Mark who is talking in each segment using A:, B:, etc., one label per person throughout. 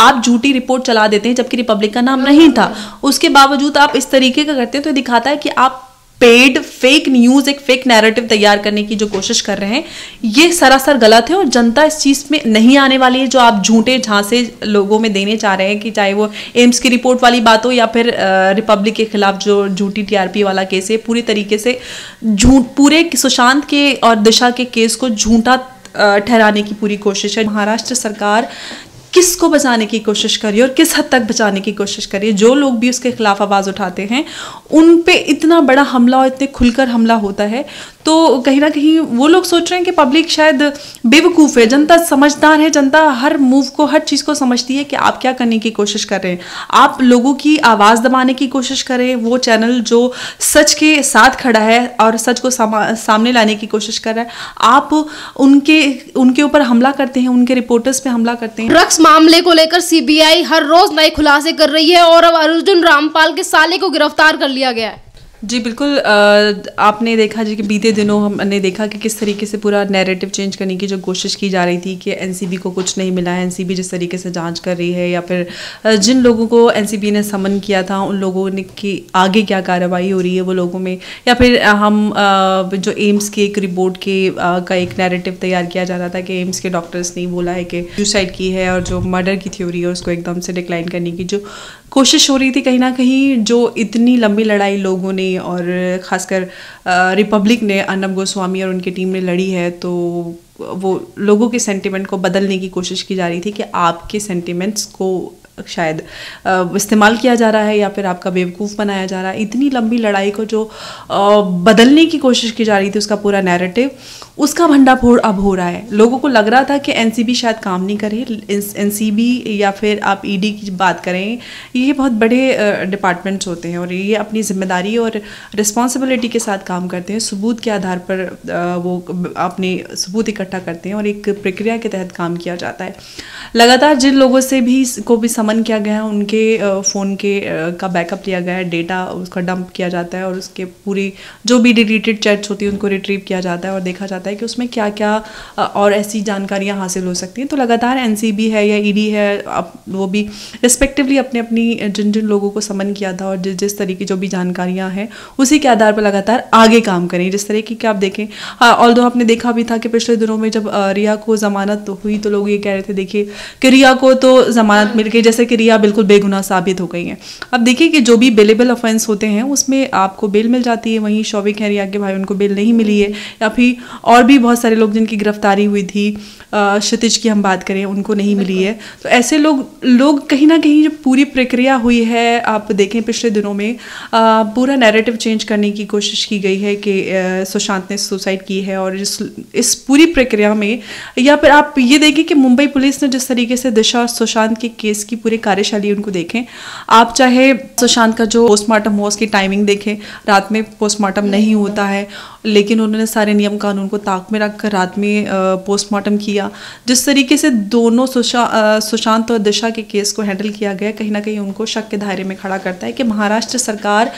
A: आप झूठी रिपोर्ट चला देते हैं जबकि रिपब्लिक का नाम नहीं था, उसके बावजूद आप इस तरीके का करते हैं, तो दिखाता है कि आप पेड फेक न्यूज, एक फेक नैरेटिव तैयार करने की जो कोशिश कर रहे हैं, ये सरासर गलत है और जनता इस चीज में नहीं आने वाली है। जो आप झूठे झांसे लोगों में देने चाह रहे हैं, कि चाहे वो एम्स की रिपोर्ट वाली बात हो या फिर रिपब्लिक के खिलाफ जो झूठी टीआरपी वाला केस है, पूरी तरीके से झूठ, पूरे सुशांत के और दिशा के केस को झूठा ठहराने की पूरी कोशिश है। महाराष्ट्र सरकार किसको बचाने की कोशिश करी और किस हद तक बचाने की कोशिश करी, जो लोग भी उसके खिलाफ आवाज उठाते हैं उन पे इतना बड़ा हमला और इतने खुलकर हमला होता है, तो कहीं ना कहीं वो लोग सोच रहे हैं कि पब्लिक शायद बेवकूफ़ है, जनता समझदार है, जनता हर मूव को, हर चीज़ को समझती है कि आप क्या करने की कोशिश कर रहे हैं। आप लोगों की आवाज़ दबाने की कोशिश करें, वो चैनल जो सच के साथ खड़ा है और सच को सामने लाने की कोशिश कर रहा है, आप उनके ऊपर हमला करते हैं, उनके रिपोर्टर्स पे हमला करते हैं।
B: ड्रग्स मामले को लेकर सीबीआई हर रोज नए खुलासे कर रही है और अब अर्जुन रामपाल के साले को गिरफ्तार कर लिया गया है।
A: जी बिल्कुल, आपने देखा जी कि बीते दिनों हमने देखा कि किस तरीके से पूरा नैरेटिव चेंज करने की जो कोशिश की जा रही थी कि एनसीबी को कुछ नहीं मिला है, एनसीबी जिस तरीके से जांच कर रही है, या फिर जिन लोगों को एनसीबी ने समन किया था उन लोगों ने की आगे क्या कार्रवाई हो रही है वो लोगों में, या फिर हम जो एम्स के एक रिपोर्ट के का एक नैरेटिव तैयार किया जा रहा था कि एम्स के डॉक्टर्स ने बोला है कि सुसाइड की है और जो मर्डर की थ्योरी है उसको एकदम से डिक्लाइन करने की जो कोशिश हो रही थी। कहीं ना कहीं जो इतनी लंबी लड़ाई लोगों ने और खासकर रिपब्लिक ने, अर्नब गोस्वामी और उनकी टीम ने लड़ी है, तो वो लोगों के सेंटिमेंट को बदलने की कोशिश की जा रही थी कि आपके सेंटिमेंट्स को शायद इस्तेमाल किया जा रहा है या फिर आपका बेवकूफ़ बनाया जा रहा है। इतनी लंबी लड़ाई को जो बदलने की कोशिश की जा रही थी, उसका पूरा नैरेटिव, उसका भंडाफोड़ अब हो रहा है। लोगों को लग रहा था कि एनसीबी शायद काम नहीं करे, एनसीबी या फिर आप ईडी की बात करें, ये बहुत बड़े डिपार्टमेंट्स होते हैं और ये अपनी जिम्मेदारी और रिस्पॉन्सिबिलिटी के साथ काम करते हैं। सबूत के आधार पर वो अपने सबूत इकट्ठा करते हैं और एक प्रक्रिया के तहत काम किया जाता है। लगातार जिन लोगों से भी समन किया गया है उनके फ़ोन का बैकअप लिया गया है, डेटा उसका डंप किया जाता है और उसके पूरी जो भी डिलीटेड चैट्स होती हैं उनको रिट्रीव किया जाता है और देखा जाता है कि उसमें क्या क्या और ऐसी जानकारियां हासिल हो सकती हैं। तो लगातार एनसीबी है या ईडी है, वो भी रिस्पेक्टिवली अपनी जिन जिन लोगों को समन किया था और जिस तरीके जो भी जानकारियां हैं उसी के आधार पर लगातार आगे काम करें। जिस तरीके की आप देखें, ऑल्दो आपने देखा भी था कि पिछले दिनों में जब रिया को जमानत हुई तो लोग ये कह रहे थे, देखिए कि रिया को तो जमानत मिल गई, जैसे कि रिया बिल्कुल बेगुनाह साबित हो गई हैं। अब देखिए कि जो भी बेलेबल ऑफेंस होते हैं उसमें आपको बेल मिल जाती है, वहीं शौविक है रिया के भाई, उनको बेल नहीं मिली है, या फिर और भी बहुत सारे लोग जिनकी गिरफ्तारी हुई थी, क्षितिज की हम बात करें, उनको नहीं मिली है। तो ऐसे लोग कहीं ना कहीं जो पूरी प्रक्रिया हुई है, आप देखें पिछले दिनों में पूरा नैरेटिव चेंज करने की कोशिश की गई है कि सुशांत ने सुसाइड की है, और इस पूरी प्रक्रिया में, या फिर आप ये देखें कि मुंबई पुलिस ने जिस तरीके से दिशा और सुशांत के केस की पूरी कार्यशैली उनको देखें, आप चाहे सुशांत का जो पोस्टमार्टम हो उसकी टाइमिंग देखें, रात में पोस्टमार्टम नहीं होता है लेकिन उन्होंने सारे नियम कानून को ताक में रखकर रात में पोस्टमार्टम किया। जिस तरीके से दोनों सुशांत और दिशा के केस को हैंडल किया गया, कहीं ना कहीं उनको शक के दायरे में खड़ा करता है कि महाराष्ट्र सरकार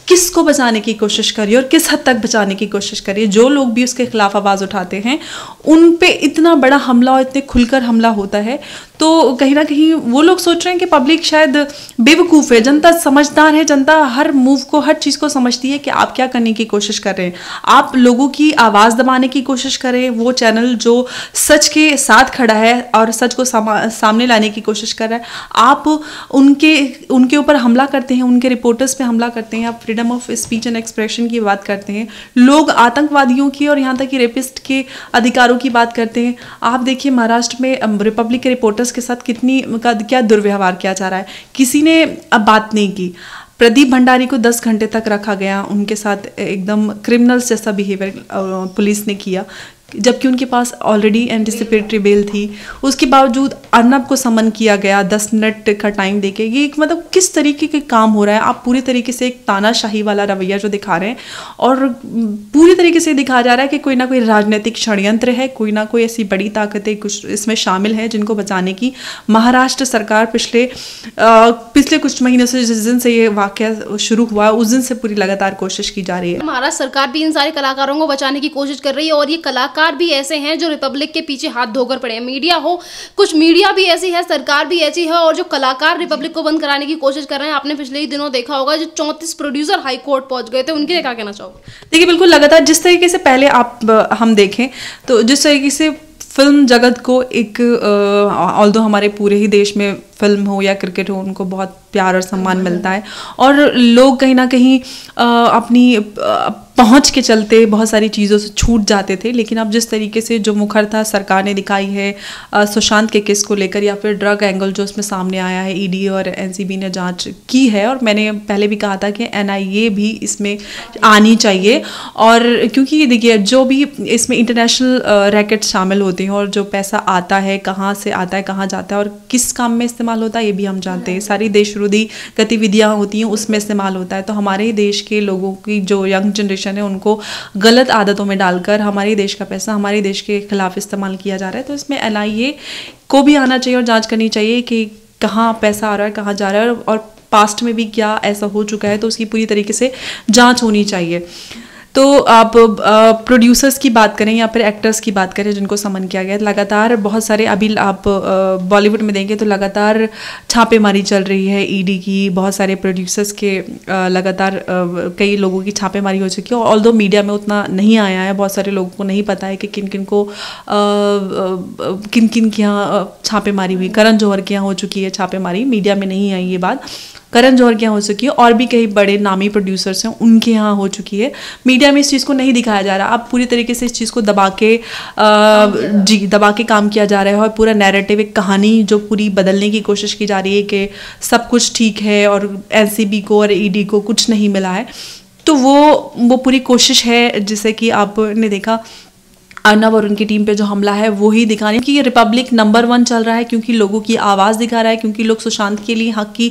A: किसको बचाने की कोशिश करी और किस हद तक बचाने की कोशिश करी। जो लोग भी उसके खिलाफ आवाज़ उठाते हैं उन पे इतना बड़ा हमला और इतने खुलकर हमला होता है, तो कहीं ना कहीं वो लोग सोच रहे हैं कि पब्लिक शायद बेवकूफ़ है, जनता समझदार है, जनता हर मूव को, हर चीज़ को समझती है कि आप क्या करने की कोशिश कर रहे हैं। आप लोगों की आवाज़ दबाने की कोशिश करें, वो चैनल जो सच के साथ खड़ा है और सच को सामने लाने की कोशिश कर रहा है, आप उनके ऊपर हमला करते हैं, उनके रिपोर्टर्स पे हमला करते हैं, आप freedom of speech and expression की बात करते हैं, लोग आतंकवादियों की और यहाँ तक कि रेपिस्ट के अधिकारों की बात करते हैं। आप देखिए महाराष्ट्र में रिपब्लिक के रिपोर्टर्स के साथ क्या दुर्व्यवहार किया जा रहा है, किसी ने अब बात नहीं की। प्रदीप भंडारी को 10 घंटे तक रखा गया, उनके साथ एकदम क्रिमिनल्स जैसा बिहेवियर पुलिस ने किया, जबकि उनके पास ऑलरेडी एंटिसिपेटरी बेल थी। उसके बावजूद अर्नब को समन किया गया 10 मिनट का टाइम देके। ये मतलब किस तरीके के काम हो रहा है। आप पूरी तरीके से एक तानाशाही वाला रवैया जो दिखा रहे हैं और पूरी तरीके से दिखाया जा रहा है कि कोई ना कोई राजनीतिक षड्यंत्र है, कोई ना कोई ऐसी बड़ी ताकतें कुछ इसमें शामिल है जिनको बचाने की महाराष्ट्र सरकार पिछले कुछ महीनों से, जिस दिन से ये वाकया शुरू हुआ उस दिन से पूरी लगातार कोशिश की जा रही है।
B: महाराष्ट्र सरकार भी इन सारे कलाकारों को बचाने की कोशिश कर रही है और ये कलाकार कलाकार भी ऐसे हैं जो रिपब्लिक के पीछे हाथ धोकर पड़े हैं। मीडिया हो, कुछ मीडिया भी ऐसी है, सरकार भी ऐसी है, और जो कलाकार रिपब्लिक को बंद कराने की कोशिश कर रहे हैं। आपने पिछले ही दिनों देखा होगा जो 34 प्रोड्यूसर हाई कोर्ट पहुंच गए थे, उनके लिए क्या कहना चाहोगे?
A: देखिए, बिल्कुल लगातार जिस तरीके से पहले हम देखें तो जिस तरीके से फिल्म जगत को एक ऑल्दो हमारे पूरे ही देश में फिल्म हो या क्रिकेट हो, उनको बहुत प्यार और सम्मान मिलता है, और लोग कहीं ना कहीं अपनी पहुंच के चलते बहुत सारी चीज़ों से छूट जाते थे। लेकिन अब जिस तरीके से जो मुखरता सरकार ने दिखाई है सुशांत के केस को लेकर, या फिर ड्रग एंगल जो उसमें सामने आया है, ईडी और एनसीबी ने जांच की है, और मैंने पहले भी कहा था कि एनआईए भी इसमें आनी चाहिए। और क्योंकि देखिए, जो भी इसमें इंटरनेशनल रैकेट शामिल होते हैं, और जो पैसा आता है कहाँ से आता है, कहाँ जाता है और किस काम में इस्तेमाल होता है, ये भी हम जानते हैं। सारी देशविरोधी गतिविधियाँ होती हैं, उसमें इस्तेमाल होता है। तो हमारे ही देश के लोगों की जो यंग जनरेशन है, उनको गलत आदतों में डालकर हमारे देश का पैसा हमारे देश के खिलाफ इस्तेमाल किया जा रहा है। तो इसमें एनआईए को भी आना चाहिए और जांच करनी चाहिए कि कहाँ पैसा आ रहा है, कहाँ जा रहा है, और पास्ट में भी क्या ऐसा हो चुका है, तो उसकी पूरी तरीके से जांच होनी चाहिए। तो आप प्रोड्यूसर्स की बात करें या फिर एक्टर्स की बात करें जिनको समन किया गया, लगातार बहुत सारे, अभी आप बॉलीवुड में देंगे तो लगातार छापेमारी चल रही है ईडी की, बहुत सारे प्रोड्यूसर्स के लगातार कई लोगों की छापेमारी हो चुकी है। ऑल्दो मीडिया में उतना नहीं आया है, बहुत सारे लोगों को नहीं पता है कि किन किन के यहाँ छापेमारी हुई। करण जौहर के यहाँ हो चुकी है छापेमारी, मीडिया में नहीं आई ये बात। करण जौहर के यहाँ हो चुकी है, और भी कई बड़े नामी प्रोड्यूसर्स हैं उनके यहाँ हो चुकी है। मीडिया में इस चीज़ को नहीं दिखाया जा रहा। अब पूरी तरीके से इस चीज़ को दबा के काम किया जा रहा है, और पूरा नैरेटिव, एक कहानी जो पूरी बदलने की कोशिश की जा रही है कि सब कुछ ठीक है और एनसीबी को और ईडी को कुछ नहीं मिला है। तो वो पूरी कोशिश है, जिसे कि आपने देखा अर्नब और उनकी टीम पे जो हमला है वो ही दिखाने कि ये रिपब्लिक नंबर 1 चल रहा है, क्योंकि लोगों की आवाज़ दिखा रहा है, क्योंकि लोग सुशांत के लिए हक की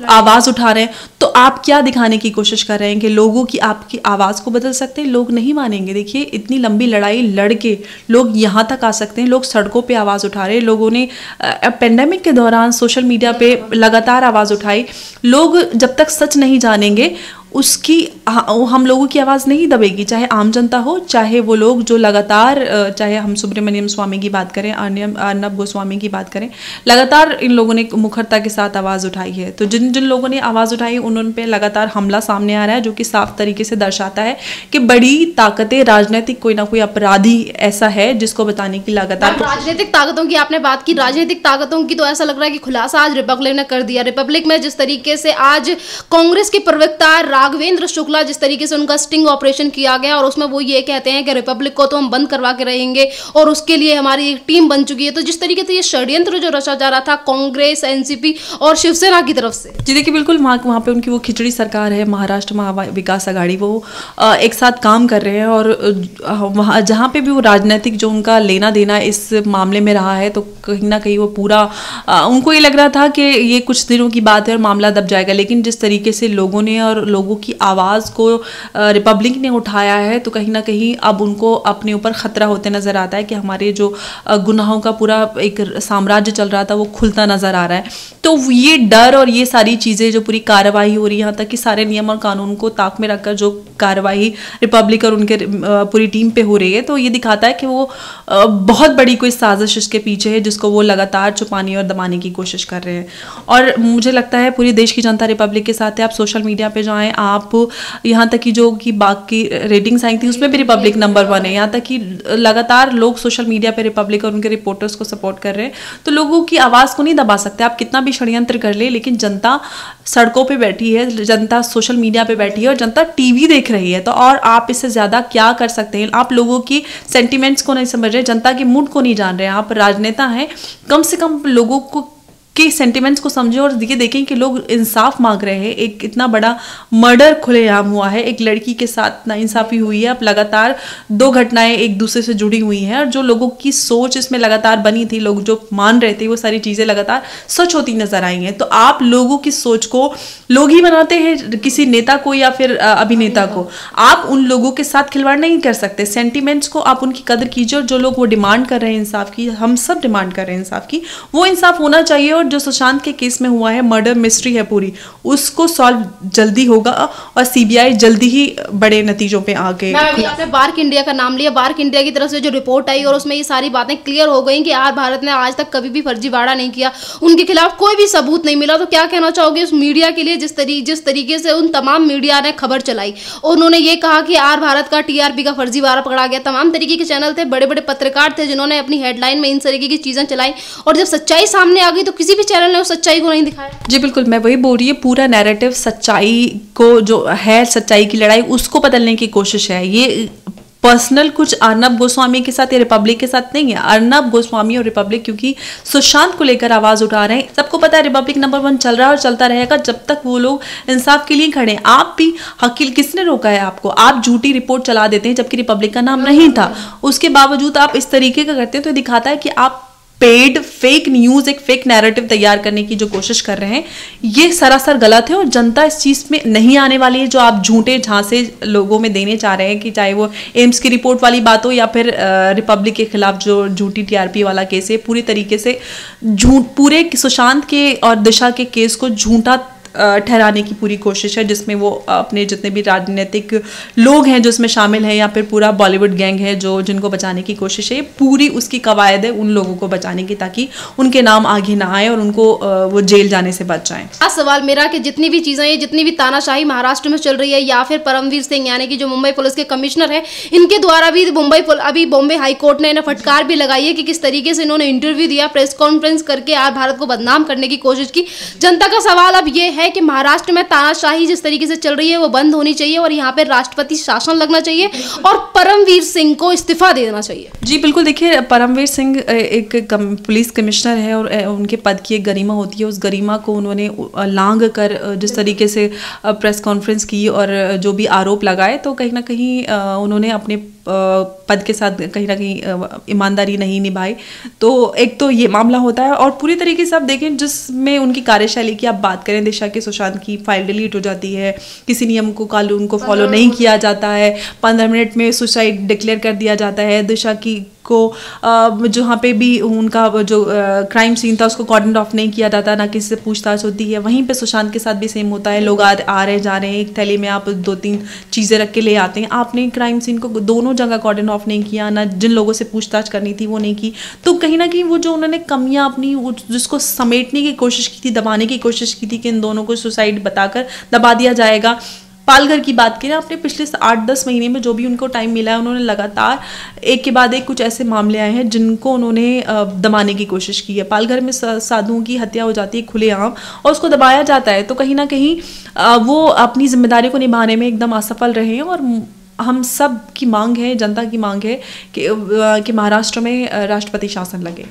A: आवाज़ उठा रहे हैं। तो आप क्या दिखाने की कोशिश कर रहे हैं कि लोगों की, आपकी आवाज़ को बदल सकते हैं? लोग नहीं मानेंगे। देखिए, इतनी लंबी लड़ाई लड़ के लोग यहाँ तक आ सकते हैं। लोग सड़कों पर आवाज़ उठा रहे हैं। लोगों ने पेंडेमिक के दौरान सोशल मीडिया पर लगातार आवाज़ उठाई। लोग जब तक सच नहीं जानेंगे उसकी हम लोगों की आवाज़ नहीं दबेगी, चाहे आम जनता हो, चाहे वो लोग जो लगातार, चाहे हम सुब्रमण्यम स्वामी की बात करें, अर्नब गोस्वामी की बात करें, लगातार इन लोगों ने मुखरता के साथ आवाज़ उठाई है। तो जिन जिन लोगों ने आवाज़ उठाई उन पे लगातार हमला सामने आ रहा है, जो कि साफ तरीके से दर्शाता है कि बड़ी ताकतें, राजनीतिक कोई ना कोई अपराधी ऐसा है जिसको बताने की लगातार।
B: राजनीतिक ताकतों की आपने बात की, राजनीतिक ताकतों की तो ऐसा लग रहा है कि खुलासा आज रिपब्लिक ने कर दिया। रिपब्लिक में जिस तरीके से आज कांग्रेस के प्रवक्ता राघवेंद्र शुक्ला, जिस तरीके से उनका स्टिंग ऑपरेशन किया गया, और उसमें वो ये कहते हैं कि रिपब्लिक को तो हम बंद करवा के रहेंगे और उसके लिए हमारी एक टीम बन चुकी है। तो जिस तरीके से ये षड्यंत्र जो रचा जा रहा था कांग्रेस, एनसीपी और शिवसेना की तरफ से,
A: जी देखिए, बिल्कुल वहाँ पे उनकी वो खिचड़ी सरकार है, महाराष्ट्र महाविकास आघाड़ी, वो एक साथ काम कर रहे हैं। और वहाँ जहाँ पे भी वो राजनीतिक जो उनका लेना देना इस मामले में रहा है, तो कहीं ना कहीं वो पूरा उनको ये लग रहा था कि ये कुछ दिनों की बात है और मामला दब जाएगा। लेकिन जिस तरीके से लोगों ने और लोगों की आवाज़ को रिपब्लिक ने उठाया है, तो कहीं ना कहीं अब उनको अपने ऊपर खतरा होते नजर आता है कि हमारे जो गुनाहों का पूरा एक साम्राज्य चल रहा था वो खुलता नजर आ रहा है। तो ये डर और ये सारी चीज़ें जो पूरी कार्रवाई हो रही है, यहाँ तक कि सारे नियम और कानून को ताक में रखकर जो कार्रवाई रिपब्लिक और उनके पूरी टीम पे हो रही है, तो ये दिखाता है कि वो बहुत बड़ी कोई साजिश इसके पीछे है, जिसको वो लगातार छुपाने और दबाने की कोशिश कर रहे हैं। और मुझे लगता है पूरे देश की जनता रिपब्लिक के साथ है। आप सोशल मीडिया पे जाएं, आप यहाँ तक कि जो कि बाकी रेटिंग्स आई थी उसमें भी रिपब्लिक नंबर 1 है। यहाँ तक कि लगातार लोग सोशल मीडिया पे रिपब्लिक और उनके रिपोर्टर्स को सपोर्ट कर रहे हैं। तो लोगों की आवाज़ को नहीं दबा सकते, आप कितना भी षड्यंत्र कर ले, लेकिन जनता सड़कों पे बैठी है, जनता सोशल मीडिया पे बैठी है और जनता टीवी देख रही है। तो और आप इससे ज़्यादा क्या कर सकते हैं? आप लोगों की सेंटिमेंट्स को नहीं समझ रहे, जनता के मूड को नहीं जान रहे। आप राजनेता हैं, कम से कम लोगों को के सेंटिमेंट्स को समझें और ये देखें कि लोग इंसाफ मांग रहे हैं। एक इतना बड़ा मर्डर खुलेआम हुआ है, एक लड़की के साथ नाइंसाफी हुई है। अब लगातार 2 घटनाएं एक दूसरे से जुड़ी हुई हैं, और जो लोगों की सोच इसमें लगातार बनी थी, लोग जो मान रहे थे, वो सारी चीज़ें लगातार सच होती नजर आई हैं। तो आप लोगों की सोच को लोग ही बनाते हैं, किसी नेता को या फिर अभिनेता को। आप उन लोगों के साथ खिलवाड़ नहीं कर सकते। सेंटिमेंट्स को आप उनकी कदर कीजिए, और जो लोग वो डिमांड कर रहे हैं इंसाफ की, हम सब डिमांड कर रहे हैं इंसाफ की, वो इंसाफ होना चाहिए। और जो सुशांत के केस में हुआ है, मर्डर मिस्ट्री है पूरी, उसको सॉल्व जल्दी होगा और सीबीआई जल्दी ही बड़े नतीजों पे आगे।
B: आपने बार्क इंडिया का नाम लिया, बार्क इंडिया की तरफ से जो रिपोर्ट आई और उसमें ये सारी बातें क्लियर हो गई कि आर भारत ने आज तक कभी भी फर्जीवाड़ा नहीं किया, उनके खिलाफ कोई भी सबूत नहीं मिला। तो क्या कहना चाहोगे उस मीडिया के लिए जिस तरीके से उन तमाम मीडिया ने खबर चलाई और उन्होंने ये कहा कि आर भारत का टीआरपी का फर्जीवाड़ा पकड़ा गया। तमाम तरीके के चैनल थे, बड़े बड़े पत्रकार थे जिन्होंने अपनी हेडलाइन में इन तरीके की चीजें चलाई और जब सच्चाई सामने आ गई तो किसी भी चैनल ने उस सच्चाई को नहीं दिखाया।
A: जी बिल्कुल, मैं वही बोल रही हूँ, पूरा नैरेटिव सच्चाई को जो है, सच्चाई की लड़ाई उसको बदलने की कोशिश है। ये पर्सनल कुछ अर्नब गोस्वामी के साथ या रिपब्लिक के साथ नहीं है। अर्नब गोस्वामी और रिपब्लिक क्योंकि सुशांत को लेकर आवाज उठा रहे हैं, सबको पता है रिपब्लिक नंबर 1 चल रहा है और चलता रहेगा जब तक वो लोग इंसाफ के लिए खड़े हैं। आप भी हकील, किसने रोका है आपको? आप झूठी रिपोर्ट चला देते हैं जबकि रिपब्लिक का नाम नहीं था, उसके बावजूद आप इस तरीके का करते हैं, तो दिखाता है कि आप पेड फेक न्यूज, एक फेक नैरेटिव तैयार करने की जो कोशिश कर रहे हैं, ये सरासर गलत है और जनता इस चीज में नहीं आने वाली है। जो आप झूठे झांसे लोगों में देने चाह रहे हैं, कि चाहे वो एम्स की रिपोर्ट वाली बात हो या फिर रिपब्लिक के खिलाफ जो झूठी टीआरपी वाला केस है, पूरी तरीके से पूरे सुशांत के और दिशा के केस को झूठा ठहराने की पूरी कोशिश है, जिसमें वो अपने जितने भी राजनीतिक लोग हैं जो इसमें शामिल हैं या फिर पूरा बॉलीवुड गैंग है जो जिनको बचाने की कोशिश है, पूरी उसकी कवायद है उन लोगों को बचाने की, ताकि उनके नाम आगे ना आए और उनको वो जेल जाने से बच जाएं।
B: आज सवाल मेरा कि जितनी भी चीजें ये जितनी भी तानाशाही महाराष्ट्र में चल रही है या फिर परमवीर सिंह यानी कि जो मुंबई पुलिस के कमिश्नर है, इनके द्वारा भी अभी बॉम्बे हाईकोर्ट ने इन्हें फटकार भी लगाई है कि किस तरीके से इन्होंने इंटरव्यू दिया, प्रेस कॉन्फ्रेंस करके आज भारत को बदनाम करने की कोशिश की। जनता का सवाल अब ये है कि महाराष्ट्र में तानाशाही जिस तरीके से चल रही है वो बंद होनी चाहिए और यहाँ पे राष्ट्रपति शासन लगना चाहिए और परमवीर सिंह को इस्तीफा दे देना चाहिए। जी
A: बिल्कुल, देखिए परमवीर सिंह एक पुलिस कमिश्नर है और उनके पद की एक गरिमा होती है, उस गरिमा को उन्होंने लांघ कर जिस तरीके से प्रेस कॉन्फ्रेंस की और जो भी आरोप लगाए, तो कहीं ना कहीं उन्होंने अपने पद के साथ कहीं ना कहीं ईमानदारी नहीं निभाई। तो एक तो ये मामला होता है और पूरी तरीके से आप देखें जिसमें उनकी कार्यशैली की आप बात करें, दिशा के सुशांत की फाइल डिलीट हो जाती है, किसी नियम को कानून को फॉलो नहीं किया जाता है, 15 मिनट में सुसाइड डिक्लेयर कर दिया जाता है, दिशा की को जहाँ पे भी उनका जो क्राइम सीन था उसको कॉर्डन ऑफ नहीं किया जाता, ना किसी से पूछताछ होती है। वहीं पे सुशांत के साथ भी सेम होता है, लोग आ रहे जा रहे हैं, एक थैली में आप 2-3 चीज़ें रख के ले आते हैं, आपने क्राइम सीन को दोनों जगह कॉर्डन ऑफ नहीं किया, ना जिन लोगों से पूछताछ करनी थी वो नहीं की। तो कहीं ना कहीं वो जो उन्होंने कमियां अपनी जिसको समेटने की कोशिश की थी, दबाने की कोशिश की थी कि इन दोनों को सुसाइड बताकर दबा दिया जाएगा। पालघर की बात करें, आपने पिछले 8-10 महीने में जो भी उनको टाइम मिला है, उन्होंने लगातार एक के बाद एक कुछ ऐसे मामले आए हैं जिनको उन्होंने दबाने की कोशिश की है। पालघर में साधुओं की हत्या हो जाती है खुलेआम और उसको दबाया जाता है, तो कहीं ना कहीं वो अपनी जिम्मेदारी को निभाने में एकदम असफल रहे हैं। और हम सब की मांग है, जनता की मांग है कि महाराष्ट्र में राष्ट्रपति शासन लगे।